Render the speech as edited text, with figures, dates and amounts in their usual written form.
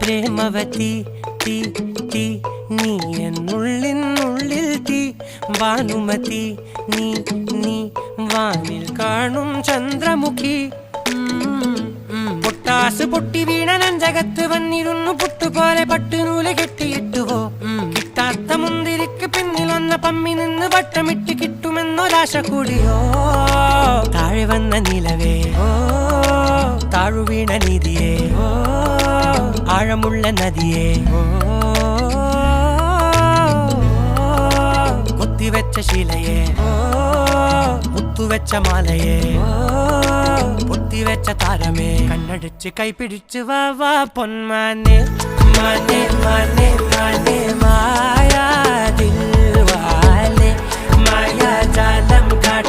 പ്രേമവതി തീ തീ നീ എന്നുള്ളിനുള്ളിൽ തീ ഭാനുമതി നീ നീ വാനിൽ കാണും ചന്ദ്രമുഖി പൊട്ടാസ് പൊട്ടി വീണ നെഞ്ചകത്ത് വന്നിരുന്നു പുട്ടുപോലെ പട്ടുനൂല് കെട്ടിയിട്ടുവോ കിട്ടാത്ത മുന്തിരിക്ക് പിന്നിൽ വന്ന പമ്മി നിന്ന് വട്ടമിട്ട് കിട്ടുമെന്നൊരാശ കൂടിയോ താഴെ വന്ന നിലവേ താഴു വീണ നിധിയേ ആഴമുള്ള നദിയേ കൊത്തിവെച്ച ശിലയേ മുത്തുവെച്ച മാലയേ പൊത്തിവെച്ച താരമേ കണ്ണടിച്ച് കൈപിടിച്ച് വാ വാ പൊന്മാനെ മാനെ മാനെ മാനെ മായാ ദിൽവാലെ മായാ ജാലം കാട്ടി